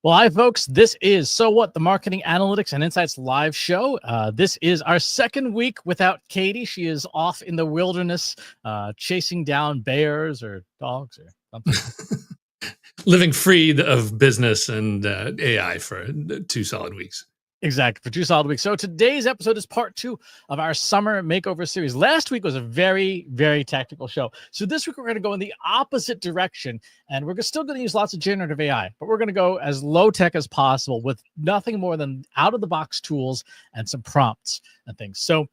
Well, hi, folks. This is So What, the Marketing Analytics and Insights live show. This is our second week without Katie. She is off in the wilderness chasing down bears or dogs or something. Living free of business and AI for 2 solid weeks. Exactly, for 2 solid weeks. So today's episode is part 2 of our summer makeover series. Last week was a very, very technical show. So this week we're going to go in the opposite direction, and we're still going to use lots of generative AI, but we're going to go as low tech as possible with nothing more than out of the box tools and some prompts and things. So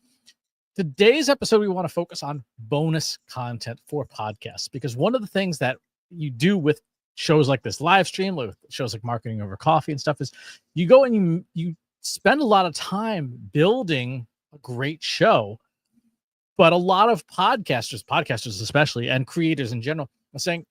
today's episode, we want to focus on bonus content for podcasts, because one of the things that you do with shows like this live stream, with shows like Marketing Over Coffee and stuff, is you go and you spend a lot of time building a great show, but a lot of podcasters especially, and creators in general, are saying,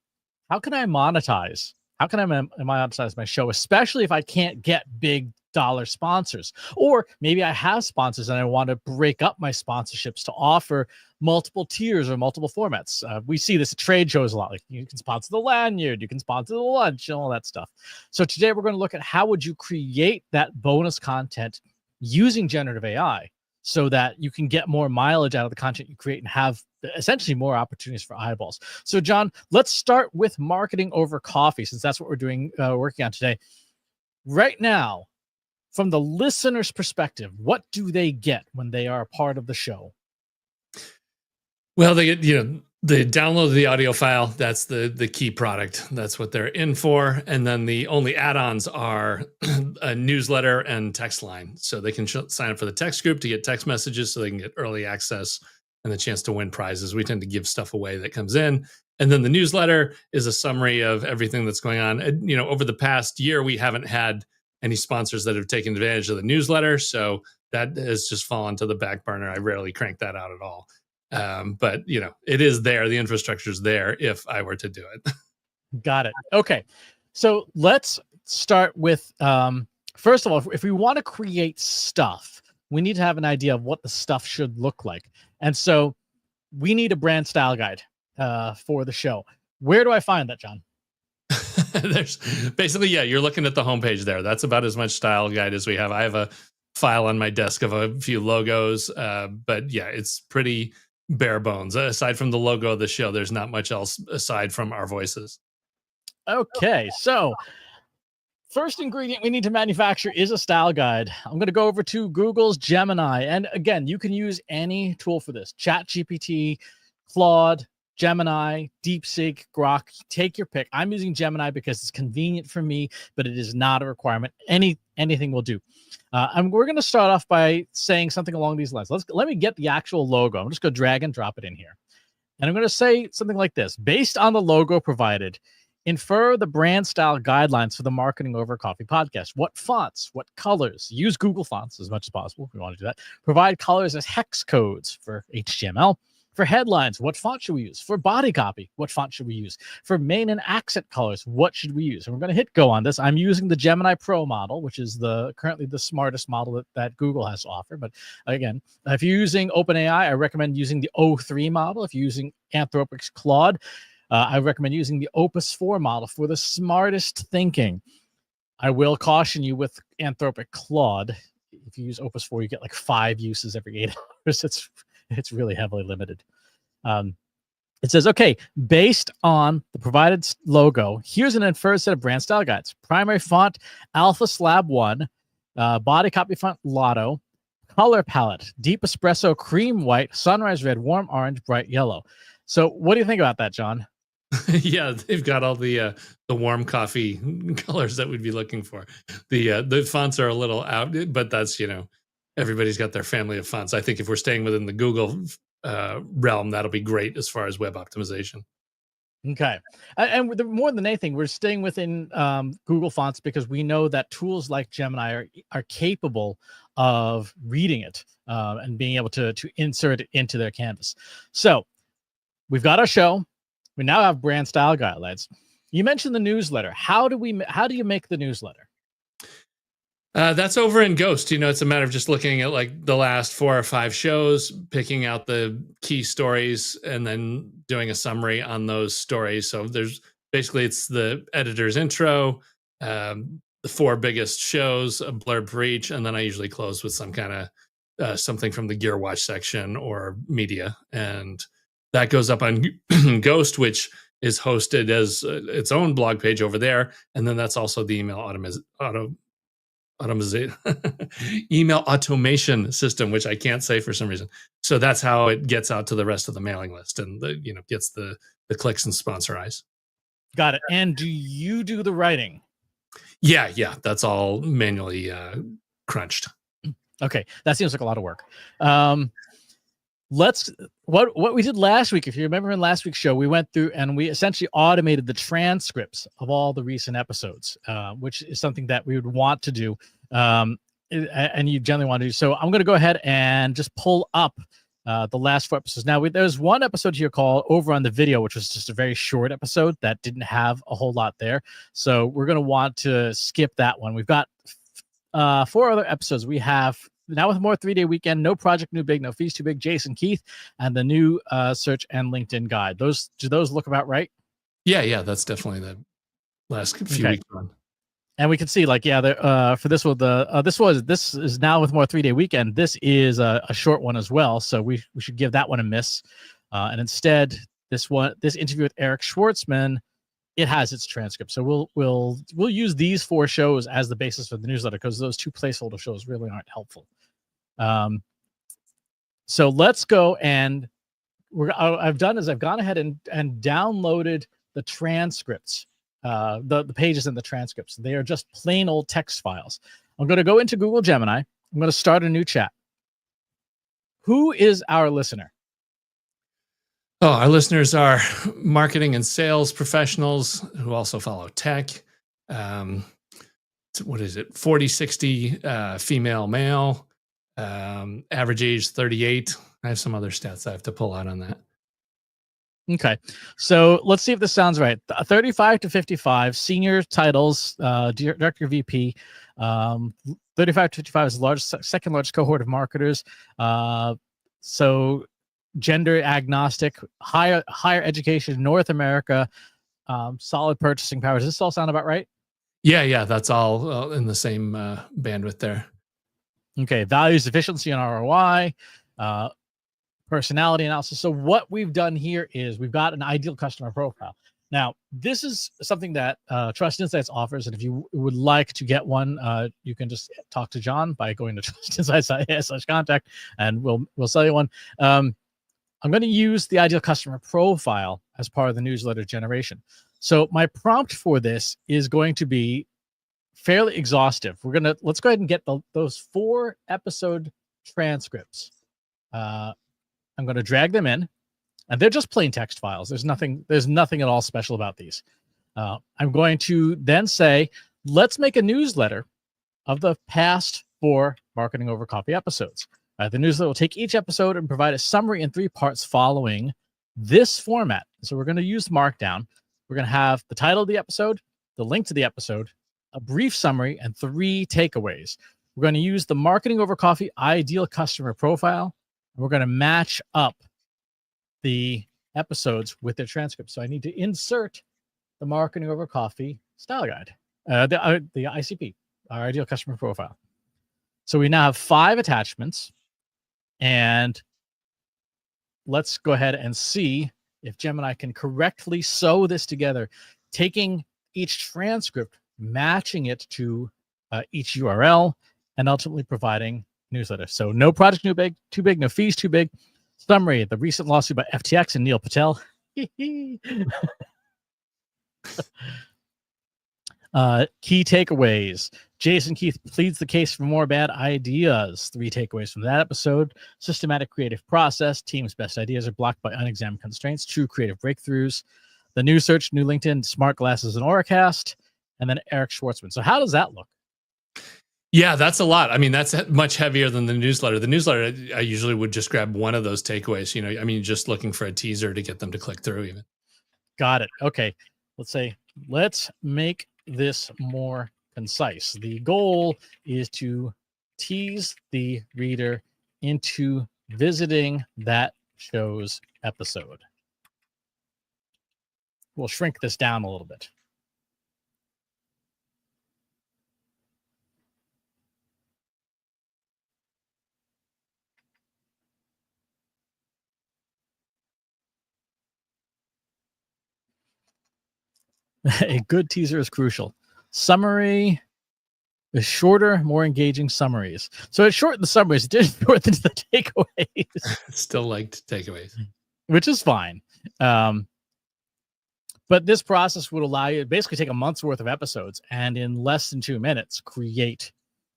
how can I monetize? How can I monetize my show, especially if I can't get big dollar sponsors? Or maybe I have sponsors and I want to break up my sponsorships to offer multiple tiers or multiple formats. We see this at trade shows a lot. Like, you can sponsor the lanyard, you can sponsor the lunch, and all that stuff. So today we're going to look at how would you create that bonus content using generative AI so that you can get more mileage out of the content you create and have essentially more opportunities for eyeballs. So John, let's start with Marketing Over Coffee, since that's what we're doing, working on today. Right now, from the listener's perspective, what do they get when they are a part of the show? Well, they get, they download the audio file. That's the key product. That's what they're in for. And then the only add-ons are a newsletter and text line. So they can sign up for the text group to get text messages so they can get early access and the chance to win prizes. We tend to give stuff away that comes in. And then the newsletter is a summary of everything that's going on. And, over the past year, we haven't had any sponsors that have taken advantage of the newsletter. So that has just fallen to the back burner. I rarely crank that out at all. But it is there. The infrastructure is there if I were to do it. Got it. Okay. So let's start with, first of all, if we want to create stuff, we need to have an idea of what the stuff should look like. And so we need a brand style guide for the show. Where do I find that, John? There's basically, you're looking at the homepage there. That's about as much style guide as we have. I have a file on my desk of a few logos, but it's pretty bare bones. Aside from the logo of the show, there's not much else aside from our voices. Okay, so first ingredient we need to manufacture is a style guide. I'm going to go over to Google's Gemini. And again, you can use any tool for this. ChatGPT, Claude, Gemini, DeepSeek, Grok, take your pick. I'm using Gemini because it's convenient for me, but it is not a requirement. Anything will do. And we're going to start off by saying something along these lines. Let me get the actual logo. I'm just going to drag and drop it in here. And I'm going to say something like this. Based on the logo provided, infer the brand style guidelines for the Marketing Over Coffee podcast. What fonts, what colors? Use Google fonts as much as possible if we want to do that. Provide colors as hex codes for HTML. For headlines, what font should we use? For body copy, what font should we use? For main and accent colors, what should we use? And we're going to hit go on this. I'm using the Gemini Pro model, which is currently the smartest model that Google has to offer. But again, if you're using OpenAI, I recommend using the O3 model. If you're using Anthropic's Claude, I recommend using the Opus 4 model for the smartest thinking. I will caution you with Anthropic Claude. If you use Opus 4, you get like 5 uses every 8 hours. It's really heavily limited. It says, okay, based on the provided logo, here's an inferred set of brand style guides. Primary font, Alpha Slab 1. Body copy font, Lotto. Color palette, deep espresso, cream white, sunrise red, warm orange, bright yellow. So what do you think about that, John? Yeah, they've got all the warm coffee colors that we'd be looking for. The fonts are a little out, but that's, everybody's got their family of fonts. I think if we're staying within the Google realm, that'll be great as far as web optimization. Okay. And more than anything, we're staying within Google fonts because we know that tools like Gemini are capable of reading it and being able to insert it into their canvas. So we've got our show. We now have brand style guidelines. You mentioned the newsletter. How do you make the newsletter? That's over in Ghost. It's a matter of just looking at like the last 4 or 5 shows, picking out the key stories, and then doing a summary on those stories. So there's basically, it's the editor's intro, the 4 biggest shows, a blurb for each, and then I usually close with some kind of something from the Gear Watch section or media, and that goes up on Ghost, which is hosted as its own blog page over there, and then that's also the email automation system, which I can't say for some reason. So that's how it gets out to the rest of the mailing list, and gets the clicks and sponsor eyes. Got it. And do you do the writing? Yeah, that's all manually crunched. Okay, that seems like a lot of work. What we did last week, if you remember in last week's show, we went through and we essentially automated the transcripts of all the recent episodes, which is something that we would want to do, and you generally want to do. So I'm going to go ahead and just pull up the last 4 episodes. Now, there's one episode here called Over on the Video, which was just a very short episode that didn't have a whole lot there. So we're going to want to skip that one. We've got 4 other episodes. We have Now with More 3-Day Weekend, No Project New Big, No Fees Too Big, Jason Keith, and the new search and LinkedIn guide. Do those look about right? Yeah, that's definitely the last few weeks on. And we can see, like, for this one, this is Now with More 3-Day Weekend. This is a short one as well, so we should give that one a miss. And instead, this interview with Eric Schwartzman, it has its transcript. So we'll use these 4 shows as the basis for the newsletter, because those 2 placeholder shows really aren't helpful. So let's go, and I've gone ahead and downloaded the transcripts. The pages in the transcripts. They are just plain old text files. I'm going to go into Google Gemini. I'm going to start a new chat. Who is our listener? Oh, our listeners are marketing and sales professionals who also follow tech. What is it? 40, 60 female, male, average age 38. I have some other stats I have to pull out on that. Okay, so let's see if this sounds right. 35 to 55, senior titles, director, VP. 35 to 55 is the second largest cohort of marketers. So gender agnostic, higher education, North America, solid purchasing power. Does this all sound about right? Yeah, that's all in the same bandwidth there. Okay, values efficiency and ROI. Personality analysis. So what we've done here is we've got an ideal customer profile. Now, this is something that Trust Insights offers, and if you would like to get one, you can just talk to John by going to trustinsights.com/contact, and we'll sell you one. I'm going to use the ideal customer profile as part of the newsletter generation. So my prompt for this is going to be fairly exhaustive. Let's go ahead and get those 4 episode transcripts. I'm going to drag them in, and they're just plain text files. There's nothing at all special about these. I'm going to then say, let's make a newsletter of the past 4 Marketing Over Coffee episodes. The newsletter will take each episode and provide a summary in 3 parts following this format. So we're going to use Markdown. We're going to have the title of the episode, the link to the episode, a brief summary, and 3 takeaways. We're going to use the Marketing Over Coffee ideal customer profile. We're going to match up the episodes with their transcripts. So I need to insert the Marketing Over Coffee style guide, the ICP, our ideal customer profile. So we now have 5 attachments, and let's go ahead and see if Gemini can correctly sew this together, taking each transcript, matching it to each URL, and ultimately providing newsletter. So no project too big, no fees too big. Summary: the recent lawsuit by FTX and Neil Patel. Key takeaways: Jason Keith pleads the case for more bad ideas. 3 takeaways from that episode: systematic creative process. Team's best ideas are blocked by unexamined constraints. True creative breakthroughs. The new search, new LinkedIn, smart glasses, and Auracast. And then Eric Schwartzman. So how does that look? Yeah, that's a lot. I mean, that's much heavier than the newsletter. The newsletter, I usually would just grab one of those takeaways. Just looking for a teaser to get them to click through even. Got it. Okay. Let's make this more concise. The goal is to tease the reader into visiting that show's episode. We'll shrink this down a little bit. A good teaser is crucial. Summary is shorter, more engaging summaries. So it shortened the summaries, it didn't shorten the takeaways, Still liked takeaways. which is fine. But this process would allow you to basically take a month's worth of episodes and in less than 2 minutes create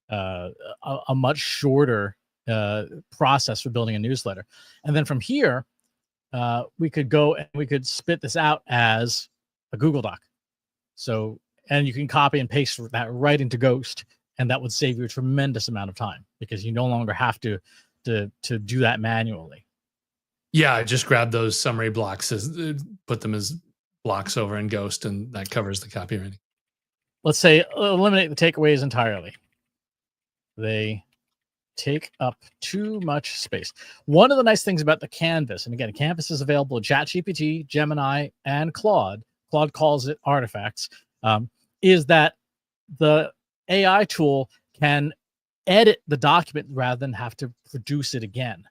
a much shorter process for building a newsletter. And then from here, we could go and we could spit this out as a Google Doc. So, and you can copy and paste that right into Ghost, and that would save you a tremendous amount of time because you no longer have to do that manually. Yeah, I just grabbed those summary blocks, put them as blocks over in Ghost, and that covers the copywriting. Let's say eliminate the takeaways entirely. They take up too much space. One of the nice things about the Canvas, and again, Canvas is available in ChatGPT, Gemini, and Claude. Claude calls it artifacts, is that the AI tool can edit the document rather than have to produce it again.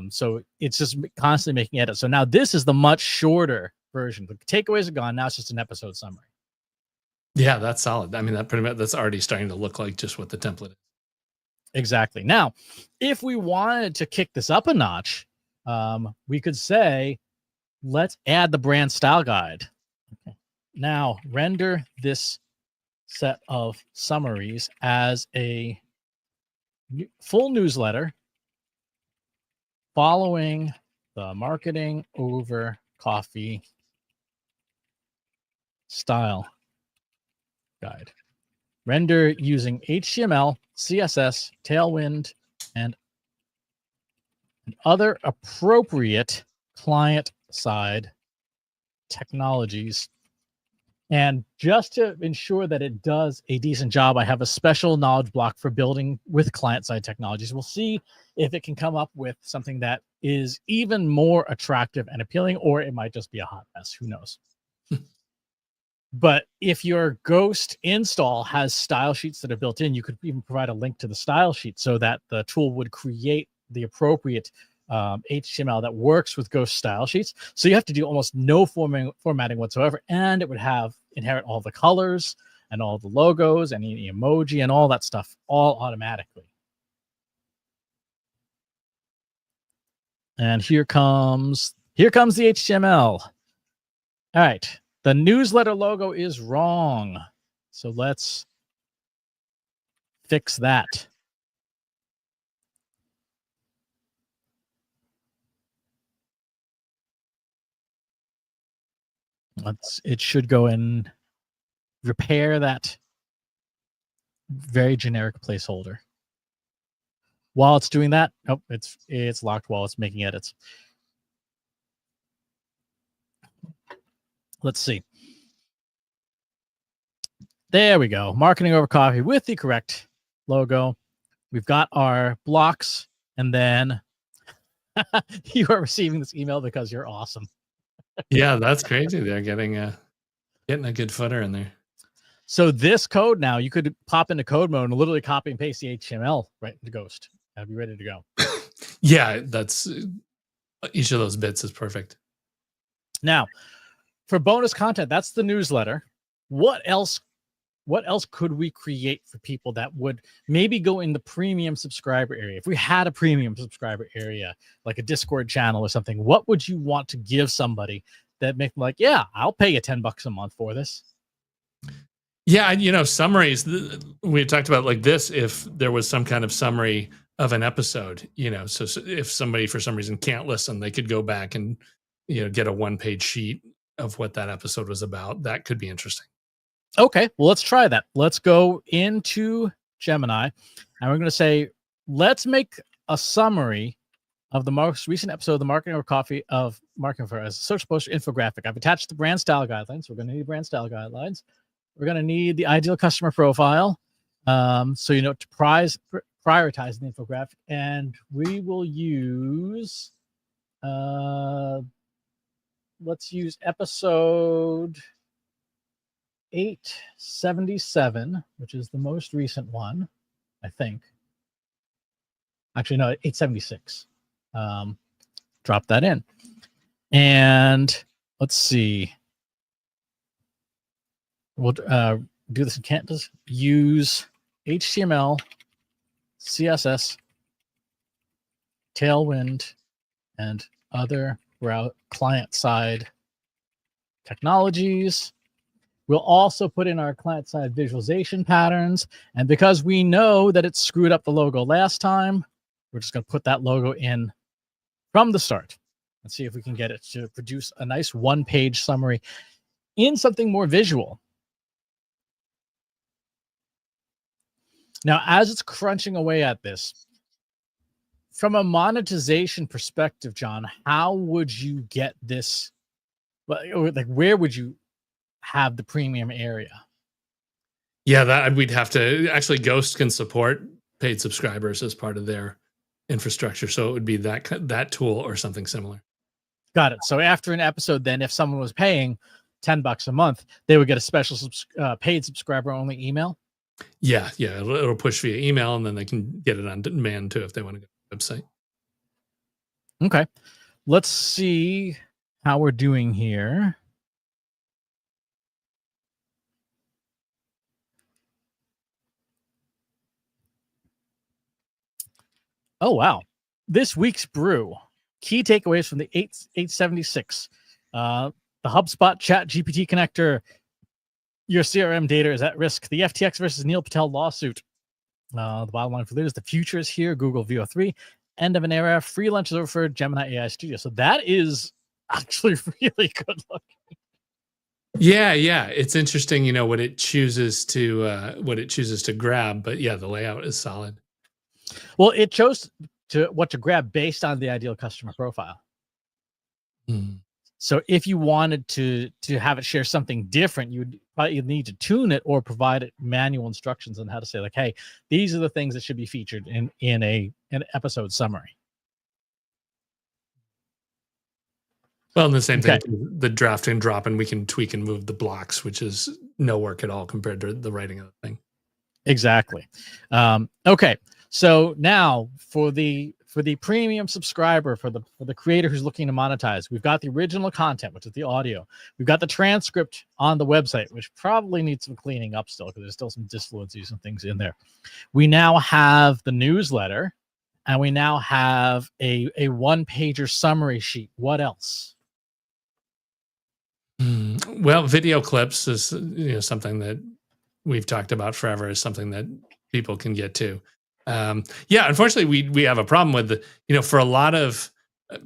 So it's just constantly making edits. So now this is the much shorter version. The takeaways are gone. Now it's just an episode summary. Yeah, that's solid. I mean, that's already starting to look like just what the template is. Exactly. Now, if we wanted to kick this up a notch, we could say, let's add the brand style guide. Okay. Now, render this set of summaries as a full newsletter following the marketing over coffee style guide. Render using HTML, CSS, Tailwind, and other appropriate client-side technologies. And just to ensure that it does a decent job, I have a special knowledge block for building with client-side technologies. We'll see if it can come up with something that is even more attractive and appealing, or it might just be a hot mess. Who knows? But if your Ghost install has style sheets that are built in, you could even provide a link to the style sheet so that the tool would create the appropriate HTML that works with Ghost style sheets. So you have to do almost no formatting whatsoever, and it would inherit all the colors and all the logos and any emoji and all that stuff all automatically. And here comes the HTML. All right. The newsletter logo is wrong. So let's fix that. It should go and repair that very generic placeholder. While it's doing that, nope, it's locked while it's making edits. Let's see. There we go. Marketing over coffee with the correct logo. We've got our blocks, and then you are receiving this email because you're awesome. Yeah, that's crazy. They're getting a good footer in there. So this code now, you could pop into code mode and literally copy and paste the HTML right into Ghost. I'd be ready to go. Yeah, that's each of those bits is perfect. Now, for bonus content, that's the newsletter. What else could we create for people that would maybe go in the premium subscriber area? If we had a premium subscriber area, like a Discord channel or something, what would you want to give somebody that make them like, yeah, I'll pay you $10 a month for this? Yeah, summaries. We talked about like this. If there was some kind of summary of an episode, so if somebody for some reason can't listen, they could go back and get a 1-page sheet of what that episode was about. That could be interesting. Okay, well, let's try that. Let's go into Gemini, and we're going to say, let's make a summary of the most recent episode of the Marketing Over Coffee of Marketing for as a search poster infographic. I've attached the brand style guidelines. We're going to need brand style guidelines. We're going to need the ideal customer profile, so to prioritize the infographic, and we will use, let's use episode 877, which is the most recent one, I think. Actually, no, 876. Drop that in. And let's see. we'll do this in Canvas. Use HTML, CSS, Tailwind, and other client-side technologies. We'll also put in our client-side visualization patterns. And because we know that it screwed up the logo last time, we're just going to put that logo in from the start and see if we can get it to produce a nice one-page summary in something more visual. Now, as it's crunching away at this, from a monetization perspective, John, how would you get this? Like, where would you have the premium area? Yeah, that we'd have to actually. Ghost can support paid subscribers as part of their infrastructure, so it would be that tool or something similar. Got it. So after an episode, then if someone was paying $10 a month, they would get a special paid subscriber only email. Yeah, it'll push via email, and then they can get it on demand too if they want to go to the website. Okay, let's see how we're doing here. Oh, wow. This week's brew. Key takeaways from the 876. The HubSpot Chat GPT connector. Your CRM data is at risk. The FTX versus Neil Patel lawsuit. The bottom line for leaders. The future is here. Google VO3. End of an era. Free lunch is over for Gemini AI Studio. So that is actually really good looking. Yeah. It's interesting, what it chooses to grab, but yeah, the layout is solid. Well, it chose what to grab based on the ideal customer profile. So if you wanted to have it share something different, you'd probably need to tune it or provide it manual instructions on how to say, like, hey, these are the things that should be featured in an episode summary. Well, and the same thing, the draft and drop, and we can tweak and move the blocks, which is no work at all compared to the writing of the thing. Exactly. Okay. So now for the premium subscriber, for the creator who's looking to monetize, we've got the original content, which is the audio. We've got the transcript on the website, which probably needs some cleaning up still because there's still some disfluencies and things in there. We now have the newsletter, and we now have a one-pager summary sheet. What else? Well, video clips is something that we've talked about forever, is something that people can get to. Unfortunately, we have a problem with for a lot of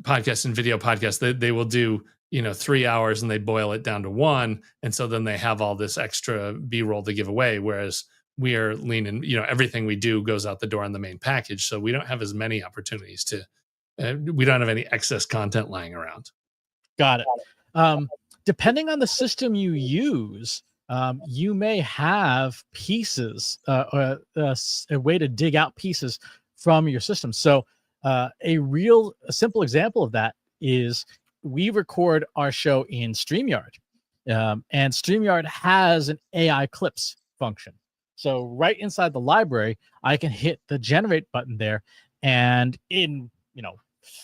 podcasts and video podcasts, they will do 3 hours and they boil it down to 1, and so then they have all this extra B-roll to give away, whereas we are leaning, everything we do goes out the door on the main package, so we don't have as many opportunities to we don't have any excess content lying around. Got it. Depending on the system you use, you may have pieces, a way to dig out pieces from your system. So a simple example of that is we record our in StreamYard, and StreamYard has an AI clips function. So right inside the library, I can hit the generate button there, and in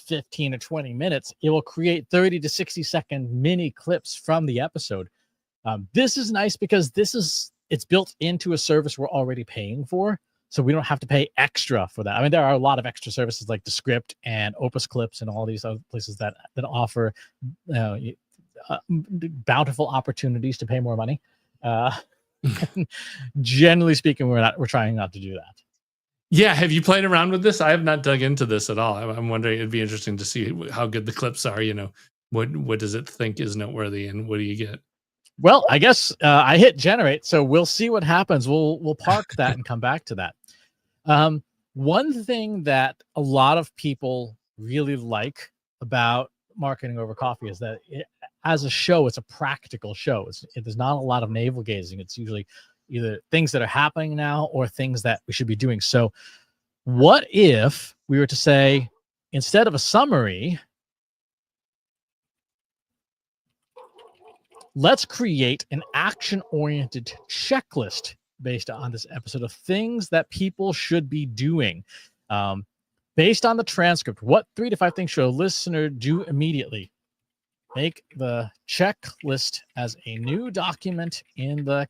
15 or 20 minutes, it will create 30 to 60 second mini clips from the episode. This is nice because it's built into a service we're already paying for, so we don't have to pay extra for that. I mean, there are a lot of extra services like Descript and Opus Clips and all these other places that offer bountiful opportunities to pay more money. Generally speaking, we're trying not to do that. Yeah, have you played around with this? I have not dug into this at all. I'm wondering, it'd be interesting to see how good the clips are. What does it think is noteworthy, and what do you get? Well, I guess I hit generate, so we'll see what happens. We'll park that and come back to that. One thing that a lot of people really like about Marketing Over Coffee is that as a show, it's a practical show. There's not a lot of navel gazing. It's usually either things that are happening now or things that we should be doing. So what if we were to say, instead of a summary, let's create an action-oriented checklist based on this episode of things that people should be doing. Based on the transcript, what 3 to 5 things should a listener do immediately? Make the checklist as a new document in the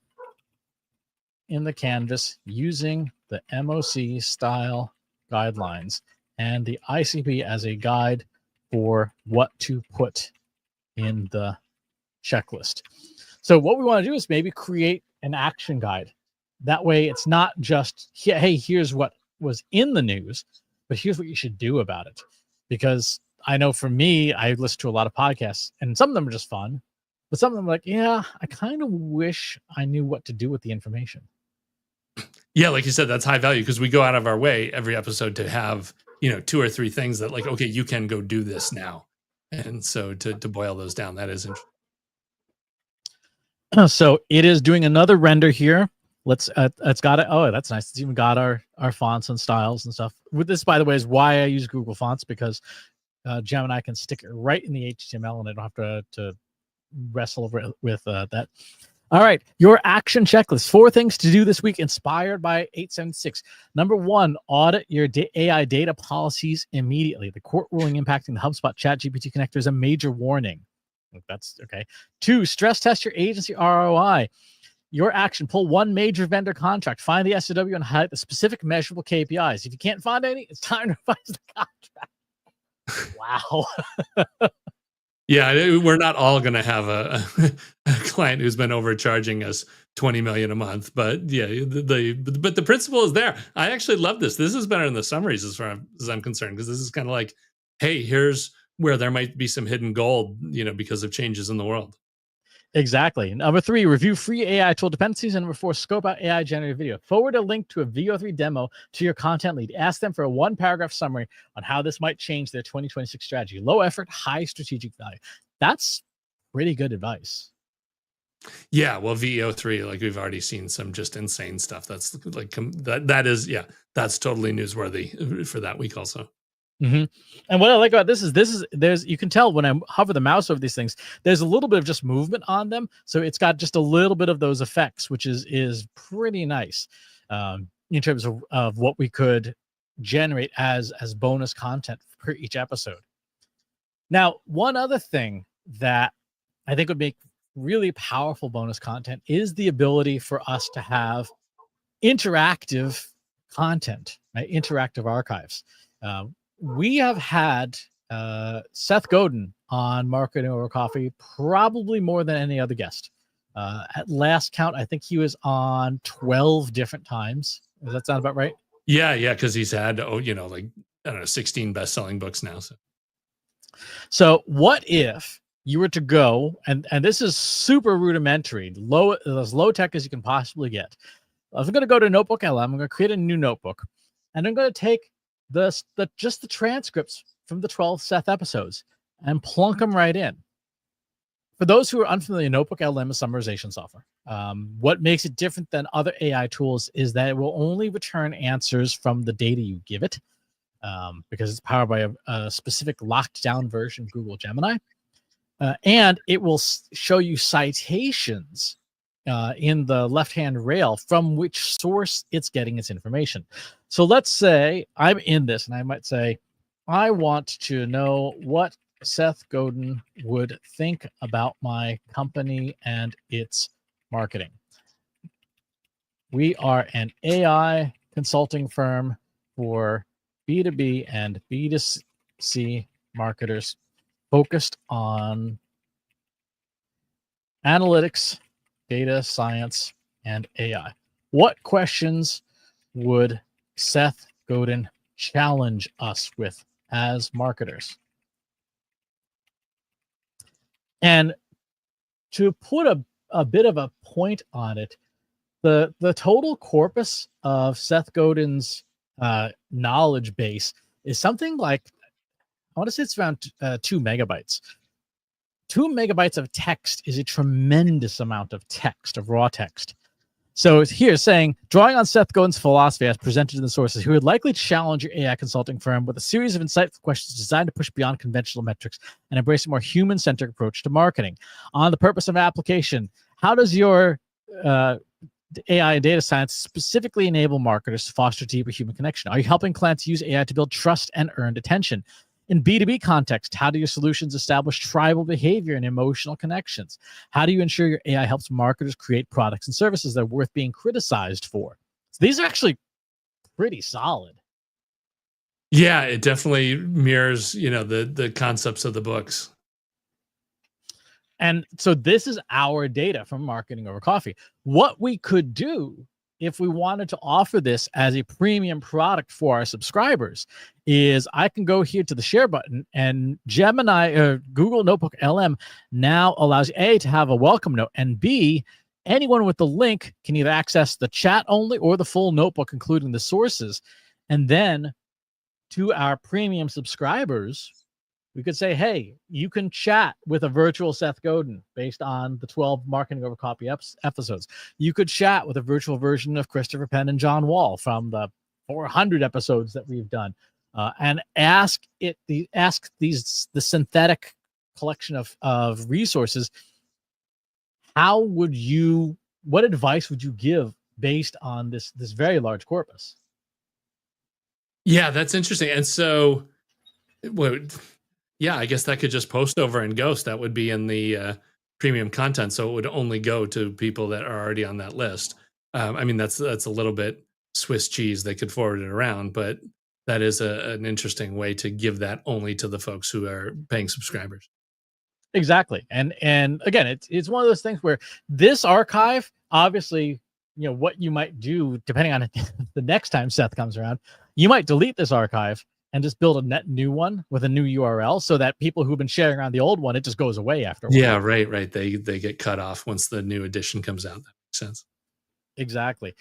in the canvas using the MOC style guidelines and the ICP as a guide for what to put in the checklist. So what we want to do is maybe create an action guide. That way it's not just, hey, here's what was in the news, but here's what you should do about it. Because I know for me, I listen to a lot of podcasts and some of them are just fun, but some of them are like, yeah, I kind of wish I knew what to do with the information. Yeah, like you said, that's high value because we go out of our way every episode to have, 2 or 3 things that like, okay, you can go do this now. And so to boil those down, that is interesting. So it is doing another render here. It's got it. Oh, that's nice. It's even got our fonts and styles and stuff. With this, by the way, is why I use Google Fonts, because Gemini can stick it right in the HTML and I don't have to wrestle over it with that. All right, your action checklist. 4 things to do this week, inspired by 876. Number 1, audit your AI data policies immediately. The court ruling impacting the HubSpot ChatGPT connector is a major warning. That's okay. 2, stress test your agency ROI. Your action, pull 1 major vendor contract, find the SOW and highlight the specific measurable KPIs. If you can't find any, it's time to revise the contract. Wow. Yeah, we're not all going to have a client who's been overcharging us $20 million a month, but yeah, but the principle is there. I actually love this. This is better than the summaries as far as I'm concerned, because this is kind of like, hey, here's where there might be some hidden gold, because of changes in the world. Exactly. Number 3, review free AI tool dependencies. And number 4, scope out AI generated video. Forward a link to a VO3 demo to your content lead. Ask them for a 1-paragraph summary on how this might change their 2026 strategy. Low effort, high strategic value. That's pretty good advice. Yeah, well, VO3, like we've already seen some just insane stuff. That's like that is, yeah, that's totally newsworthy for that week also. Mm-hmm. And what I like about this is there's, you can tell when I hover the mouse over these things, there's a little bit of just movement on them. So it's got just a little bit of those effects, which is pretty nice in terms of what we could generate as bonus content for each episode. Now, one other thing that I think would make really powerful bonus content is the ability for us to have interactive content, right? Interactive archives. We have had Seth Godin on Marketing Over Coffee probably more than any other guest. At last count, I think he was on 12 different times. Does that sound about right? Yeah, because he's had, like, I don't know, 16 best-selling books now. So what if you were to go, and this is super rudimentary, as low tech as you can possibly get. I'm going to go to Notebook LM. I'm going to create a new notebook, and I'm going to take just the transcripts from the 12 Seth episodes and plunk them right in. For those who are unfamiliar, Notebook LM is summarization software. What makes it different than other AI tools is that it will only return answers from the data you give it, because it's powered by a specific locked down version of Google Gemini. And it will show you citations in the left-hand rail from which source it's getting its information. So let's say I'm in this and I might say, I want to know what Seth Godin would think about my company and its marketing. We are an AI consulting firm for B2B and B2C marketers focused on analytics, data science, and AI. What questions would Seth Godin challenge us with as marketers? And to put a bit of a point on it, the total corpus of Seth Godin's knowledge base is something like, I want to say it's around 2 megabytes. 2 megabytes of text is a tremendous amount of text, of raw text. So it's here saying, drawing on Seth Godin's philosophy as presented in the sources, he would likely challenge your AI consulting firm with a series of insightful questions designed to push beyond conventional metrics and embrace a more human-centered approach to marketing. On the purpose of application, how does your AI and data science specifically enable marketers to foster deeper human connection? Are you helping clients use AI to build trust and earned attention? In B2B context, how do your solutions establish tribal behavior and emotional connections? How do you ensure your AI helps marketers create products and services that are worth being criticized for? So these are actually pretty solid. Yeah, it definitely mirrors, the concepts of the books. And so this is our data from Marketing Over Coffee. What we could do if we wanted to offer this as a premium product for our subscribers is I can go here to the share button, and Gemini or Google Notebook LM now allows A, to have a welcome note, and B, anyone with the link can either access the chat only or the full notebook, including the sources. And then to our premium subscribers, we could say, hey, you can chat with a virtual Seth Godin based on the 12 Marketing Over Copy episodes. You could chat with a virtual version of Christopher Penn and John Wall from the 400 episodes that we've done, and ask the synthetic collection of resources. What advice would you give based on this very large corpus? Yeah, that's interesting. And so, I guess that could just post over in Ghost. That would be in the premium content, so it would only go to people that are already on that list. That's a little bit Swiss cheese. They could forward it around, but that is an interesting way to give that only to the folks who are paying subscribers. Exactly. And again, it's one of those things where this archive, obviously, what you might do, depending on the next time Seth comes around, you might delete this archive and just build a net new one with a new URL so that people who've been sharing around the old one, it just goes away after a while. Yeah, right. They get cut off once the new edition comes out. That makes sense. Exactly.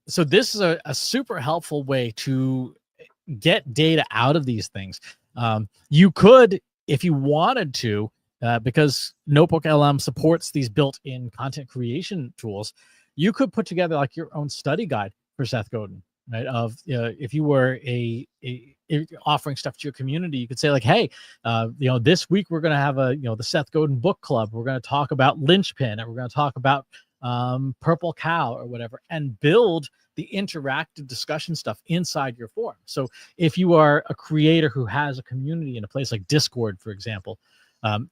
So this is a super helpful way to get data out of these things. You could, if you wanted to, because Notebook LM supports these built-in content creation tools, you could put together like your own study guide for Seth Godin, right? Of if you were offering stuff to your community, you could say like, hey, this week we're going to have the Seth Godin book club. We're going to talk about Linchpin, and we're going to talk about Purple Cow or whatever, and build the interactive discussion stuff inside your forum. So if you are a creator who has a community in a place like Discord, for example,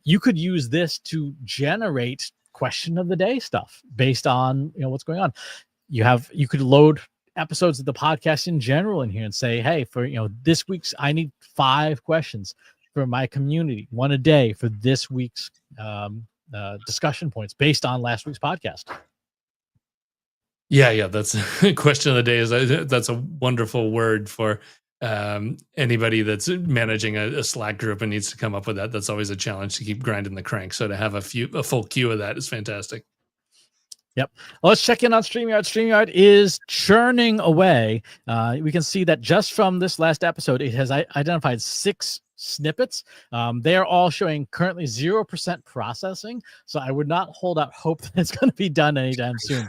you could use this to generate question of the day stuff based on what's going on. You could load episodes of the podcast in general in here and say, hey, for this week's, I need 5 questions for my community, 1 a day for this week's discussion points based on last week's podcast. Yeah, that's a question of the day. That's a wonderful word for anybody that's managing a Slack group and needs to come up with that. That's always a challenge to keep grinding the crank. So to have a full queue of that is fantastic. Yep. Well, let's check in on StreamYard. StreamYard is churning away. We can see that just from this last episode, it has identified 6 snippets. They are all showing currently 0% processing. So I would not hold out hope that it's going to be done anytime soon.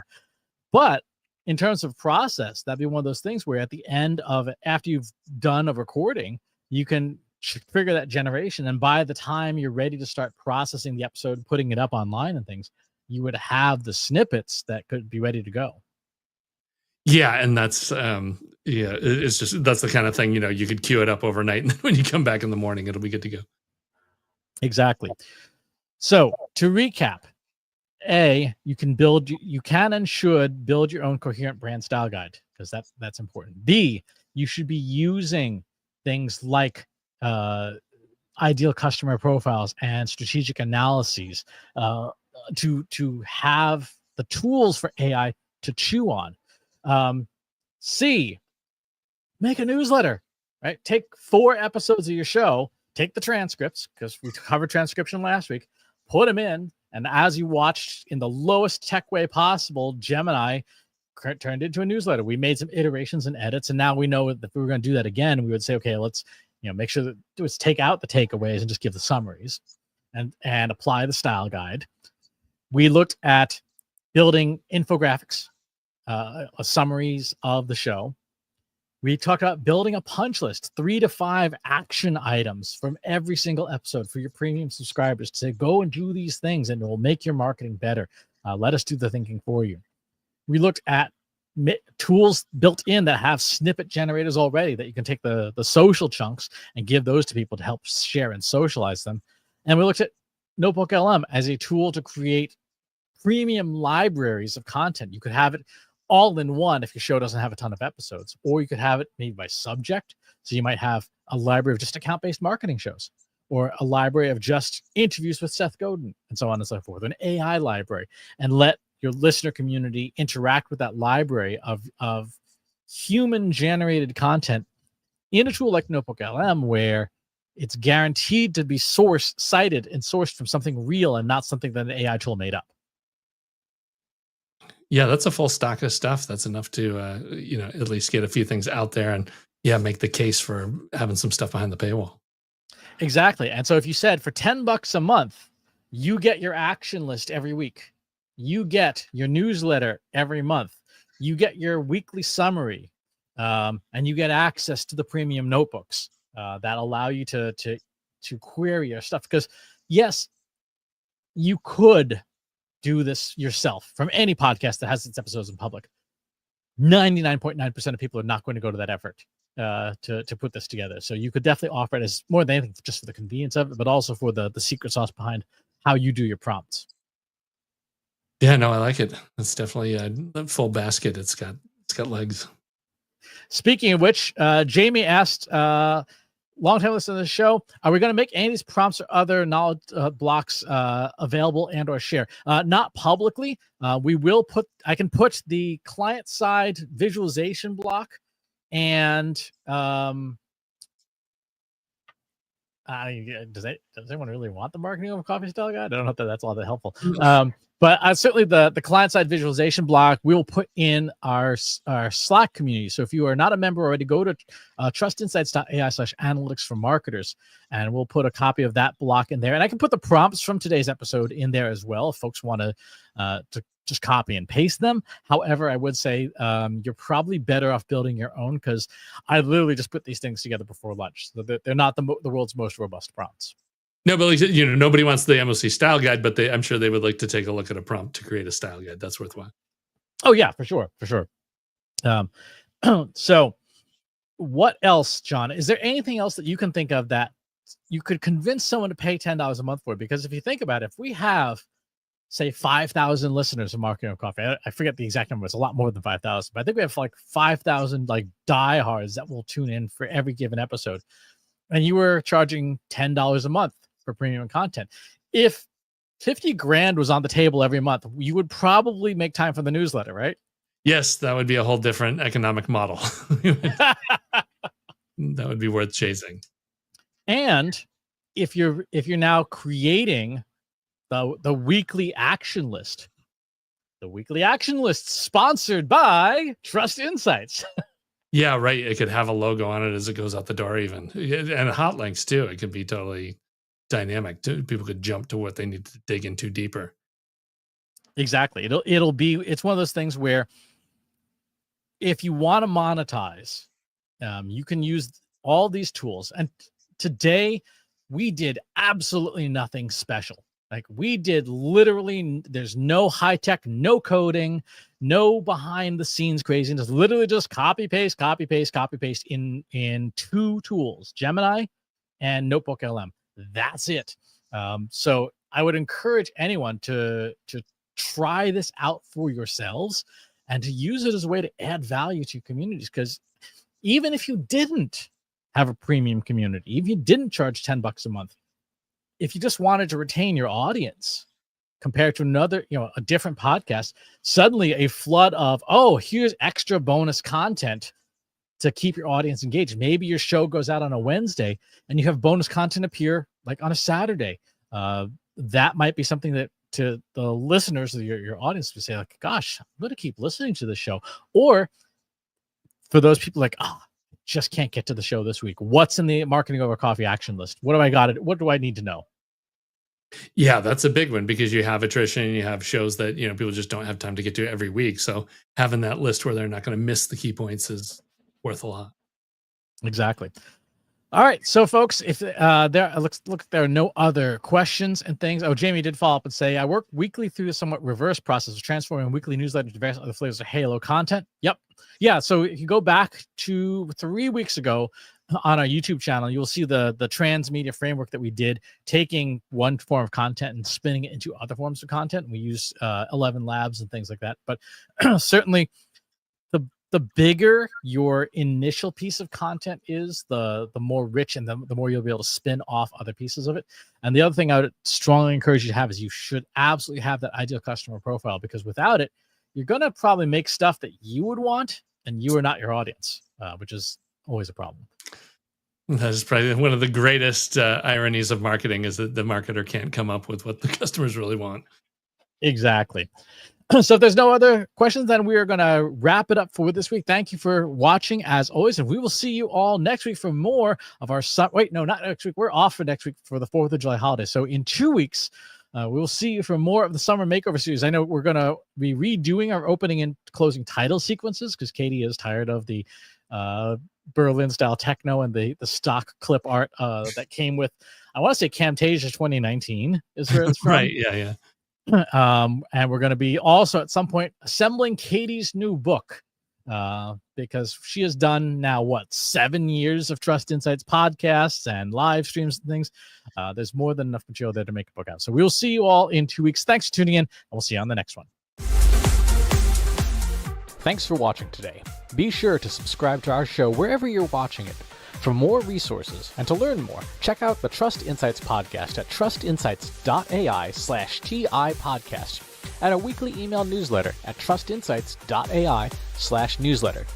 But in terms of process, that'd be one of those things where at the end of it, after you've done a recording, you can trigger that generation. And by the time you're ready to start processing the episode, putting it up online and things, you would have the snippets that could be ready to go. Yeah. And that's, it's just, that's the kind of thing, you could queue it up overnight. And then when you come back in the morning, it'll be good to go. Exactly. So to recap, you can and should build your own coherent brand style guide, because that's important. B, you should be using things like ideal customer profiles and strategic analyses to have the tools for AI to chew on. C, make a newsletter, right? Take 4 episodes of your show, take the transcripts, because we covered transcription last week, put them in, and as you watched in the lowest tech way possible, Gemini turned it into a newsletter. We made some iterations and edits, and now we know that if we were going to do that again, we would say, okay, let's make sure that let's take out the takeaways and just give the summaries and apply the style guide. We looked at building infographics, summaries of the show. We talked about building a punch list, 3 to 5 action items from every single episode for your premium subscribers to say, go and do these things and it will make your marketing better. Let us do the thinking for you. We looked at tools built in that have snippet generators already that you can take the social chunks and give those to people to help share and socialize them. And we looked at Notebook LM as a tool to create premium libraries of content. You could have it all in one if your show doesn't have a ton of episodes, or you could have it maybe by subject. So you might have a library of just account-based marketing shows, or a library of just interviews with Seth Godin, and so on and so forth, an AI library, and let your listener community interact with that library of human-generated content in a tool like Notebook LM, where it's guaranteed to be cited and sourced from something real and not something that an AI tool made up. Yeah, that's a full stock of stuff. That's enough to, at least get a few things out there and make the case for having some stuff behind the paywall. Exactly. And so if you said for $10 a month, you get your action list every week, you get your newsletter every month, you get your weekly summary, and you get access to the premium notebooks that allow you to query your stuff. Because yes, you could do this yourself from any podcast that has its episodes in public. 99.9% of people are not going to go to that effort to put this together. So you could definitely offer it as more than anything just for the convenience of it, but also for the secret sauce behind how you do your prompts. Yeah, no, I like it. It's definitely a full basket. It's got legs. Speaking of which, Jamie asked, long-time listener to the show, are we going to make any of these prompts or other knowledge blocks available and or share? Not publicly. We will I can put the client-side visualization block and does anyone really want the marketing over coffee style guide? I don't know if that's all that helpful. But certainly the client-side visualization block we will put in our Slack community. So if you are not a member already, go to trustinsights.ai/analytics for marketers, and we'll put a copy of that block in there. And I can put the prompts from today's episode in there as well if folks want to just copy and paste them. However, I would say you're probably better off building your own, because I literally just put these things together before lunch. So they're not the world's most robust prompts. No, but nobody wants the MOC style guide, but I'm sure they would like to take a look at a prompt to create a style guide. That's worthwhile. Oh yeah, for sure. So what else, John? Is there anything else that you can think of that you could convince someone to pay $10 a month for? Because if you think about it, if we have, say, 5,000 listeners of Marketing of Coffee, I forget the exact number. It's a lot more than 5,000, but I think we have like 5,000 like diehards that will tune in for every given episode. And you were charging $10 a month for premium content. If 50 grand was on the table every month, you would probably make time for the newsletter, right? Yes, that would be a whole different economic model. That would be worth chasing. And if you're now creating the weekly action list, sponsored by Trust Insights. Yeah, right. It could have a logo on it as it goes out the door, even, and hot links too. It could be totally dynamic. People could jump to what they need to dig into deeper. Exactly. It's one of those things where if you want to monetize, you can use all these tools. And today we did absolutely nothing special. Like we did literally, there's no high tech, no coding, no behind the scenes craziness, literally just copy paste in two tools, Gemini and Notebook LM. That's it. So I would encourage anyone to try this out for yourselves and to use it as a way to add value to your communities. Because even if you didn't have a premium community, if you didn't charge $10 a month, if you just wanted to retain your audience compared to another, a different podcast, suddenly a flood of, here's extra bonus content to keep your audience engaged. Maybe your show goes out on a Wednesday and you have bonus content appear like on a Saturday. That might be something that to the listeners of your audience would say, like, gosh, I'm going to keep listening to the show. Or for those people like, just can't get to the show this week. What's in the Marketing Over Coffee action list? What do I got? What do I need to know? Yeah, that's a big one, because you have attrition, you have shows that, people just don't have time to get to every week. So having that list where they're not going to miss the key points is worth a lot. Exactly. All right, so folks, if there are no other questions and things. Oh, Jamie did follow up and say, I work weekly through a somewhat reverse process of transforming weekly newsletters to various other flavors of Halo content. Yep. Yeah, so if you go back to 3 weeks ago on our YouTube channel, you'll see the transmedia framework that we did, taking one form of content and spinning it into other forms of content. We use 11 labs and things like that. But certainly the bigger your initial piece of content is, the more rich and the more you'll be able to spin off other pieces of it. And the other thing I would strongly encourage you to have is you should absolutely have that ideal customer profile, because without it, you're going to probably make stuff that you would want and you are not your audience, which is always a problem. That is probably one of the greatest ironies of marketing, is that the marketer can't come up with what the customers really want. Exactly. So if there's no other questions, then we are going to wrap it up for this week. Thank you for watching, as always, and we will see you all next week for more of our wait, no, not next week. We're off for next week for the 4th of July holiday. So in 2 weeks, we will see you for more of the Summer Makeover series. I know we're going to be redoing our opening and closing title sequences, because Katie is tired of the Berlin style techno and the stock clip art that came with, I want to say, Camtasia 2019 is where it's from. Right. Yeah. And we're going to be also at some point assembling Katie's new book, because she has done now 7 years of Trust Insights podcasts and live streams and things. There's more than enough material there to make a book out. So we'll see you all in 2 weeks. Thanks for tuning in, and we'll see you on the next one. Thanks for watching today. Be sure to subscribe to our show wherever you're watching it. For more resources and to learn more, check out the Trust Insights podcast at trustinsights.ai/TI podcast, and a weekly email newsletter at trustinsights.ai/newsletter.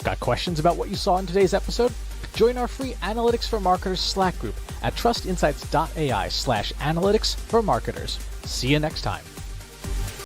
Got questions about what you saw in today's episode? Join our free Analytics for Marketers Slack group at trustinsights.ai/analytics for marketers. See you next time.